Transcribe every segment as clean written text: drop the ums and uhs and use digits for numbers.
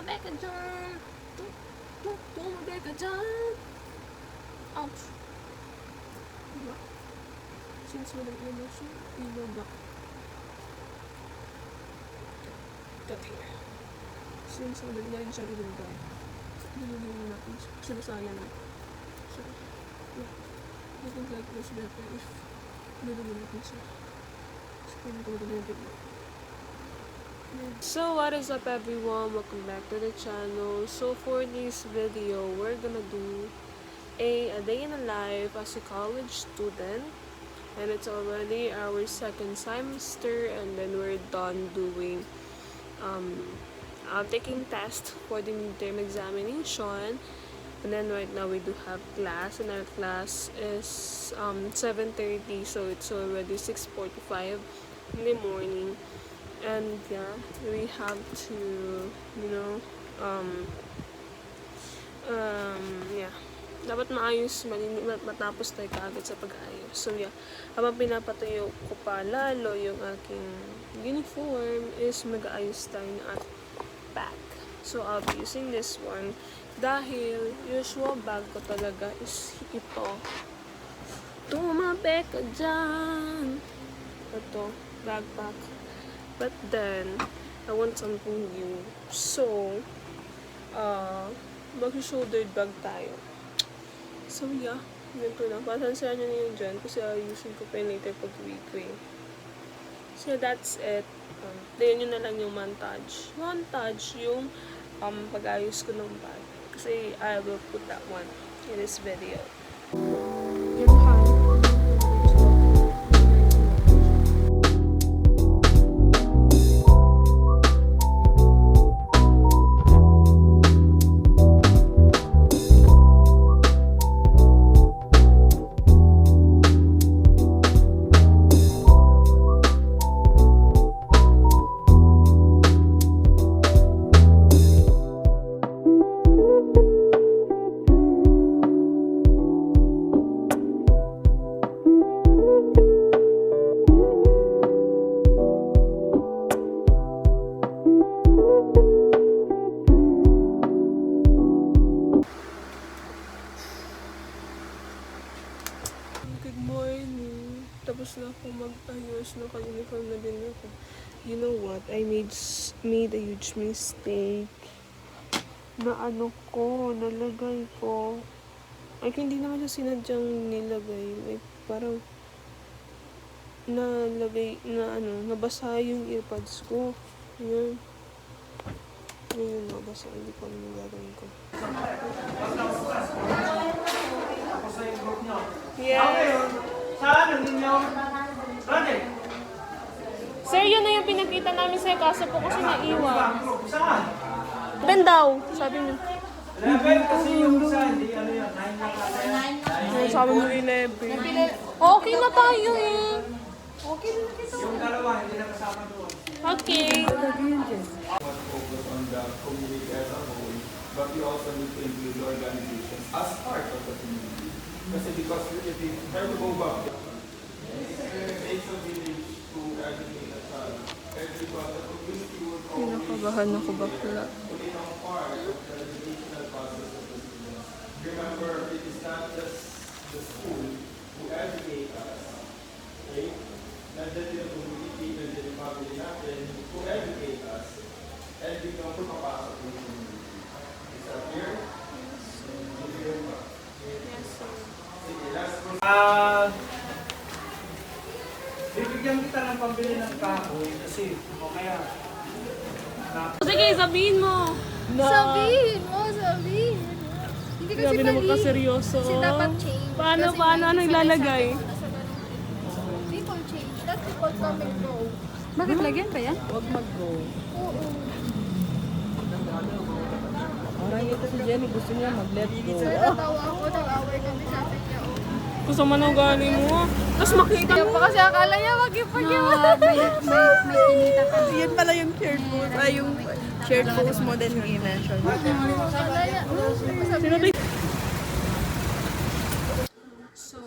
Tumabeka dyan! Tumabeka dyan! Ouch! Diba? Since walang emotion, ibaba. Cut here. Since walang na rin siya ibaba. Nilulungan natin siya. Sinasaya na. So, yeah. I think like it was better if nilulungan natin siya. So what is up everyone, welcome back to the channel. So for this video we're gonna do a day in a life as a college student, and it's already our second semester, and then we're done doing taking tests for the midterm examination. And then right now we do have class, and our class is 7:30, so it's already 6:45 in the morning. And yeah, we have to, yeah, dapat maayos, matapos tayo kaagad sa pag-ayos. So yeah, habang pinapatuyo ko pa lalo yung aking uniform is mag-aayos tayo ng ating bag. So I'll be using this one dahil usual bag ko talaga is ito. Tumabeka dyan! Ito, backpack. But then, I want something new. So, mag-shouldered bag tayo. So yeah, ganito na. Pasansaya nyo na yun dyan kasi ayusin ko pa yun later pag week ko eh. So that's it. Dayan nyo na lang yung montage. Montage yung pag-ayos ko ng bag. Kasi I will put that one in this video. Good morning. Tapos na ako mag-ayos. Naka-uniform na din ako. You know what? I made a huge mistake. Nalagay ko. Ay, hindi naman siya sinadyang nilagay. Like, parang nabasa yung earpods ko. Ayan. Ayan, nabasa. Hindi ko alam yung gagawin ko. Yeah. Saan? Ninyo? Project? Sir, yun na yung pinakita namin sa'yo, kaso po kasi naiwan. Saan? Ben daw, sabi niyo. 11 kasi yung isa, hindi ano yun, 9 na pala. Sabi mo 11. Okay na tayo eh. Yung dalawa, hindi na kasama doon. Okay. Focus on the community as a whole, but we also need to include the organizations as part of the community. Kasi because if you try to go back, it takes a village to educate a child. And because the community would always Pinakabahan ako bakla. play a part of the educational process of the students. Remember, it is not just the school who educate us. Okay? Nandiyan din ang community, nandiyan yung family natin who educate us. And we don't papasok yung community. Is that clear? Yes, sir. Sige, last question. Bibigyan kita ng pambili ng kahoy kasi kaya Sige, sabihin mo. Sabihin mo. Hindi kasi Grabe naman mali. kaseryoso. Kasi dapat change. Paano, Kasi ano naglalagay? People change. That's people come and go. Bakit lagyan pa yan? huwag mag-go. Oo. Parang ito si Jenny, gusto niya mag-let go. So, natawa ako. Nag-away kami sa akin niya. Gusto mo nang ugali mo. Tapos makita Kaya mo. pa kasi akala niya mag-ipag-iwan. May kinita ka. Yan pala yung shared post. Yung shared post mo din yung i-mention. Akala niya. So,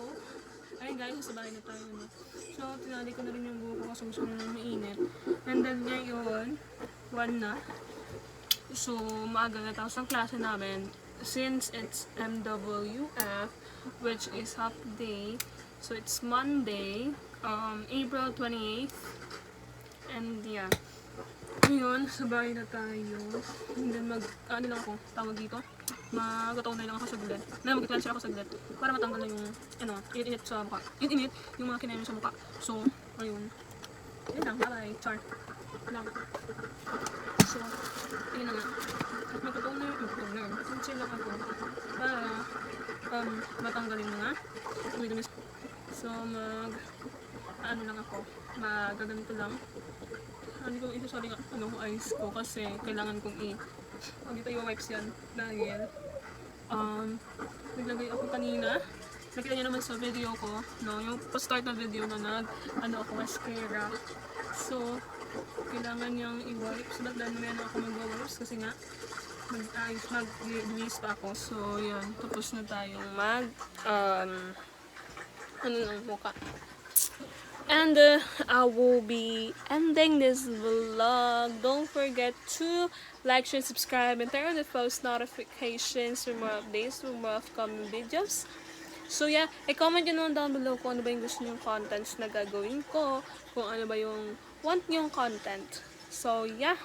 ayun guys, sa bahay na tayo. No? So, tinali ko na rin yung buhok ko kasi gusto na mainit. And then ngayon, 1 na. So, maaga na tapos ang klase namin. Since it's MWF, which is half day, so it's Monday, April 28th. And yeah. Ngayon, sa bahay na tayo. And then ano lang ako, tawag dito. Magtataon na lang ako saglit. Mag-cleanser ako saglit. Para matanggal na yung, init sa mukha. Init, yung mga kinain sa mukha. So, ayun. Yun lang, bye-bye. Char. Lang. So, yun na nga. Magtataon na yun. Chill lang ako. Para, matanggal yung mga dumi-dumi. So, ano lang ako. Magaganito lang. Hindi ko isasali nga eyes ko kasi kailangan kong dito yung wipes yan dahil naglagay ako kanina. Nakita niyo naman sa video ko, no, yung pa-start na video na ako mascara. So, kailangan niyang i-wipes. Ba't dahil naman ako mag-wipes kasi nga mag-release pa ako. So, yan. Tapos na tayong mukha. And I will be ending this vlog. Don't forget to like, share, subscribe, and turn on the post notifications for more updates, for more upcoming videos. So yeah, i-comment nyo naman down below kung ano ba yung gusto nyong contents na gagawin ko, kung ano ba yung want nyong content. So yeah.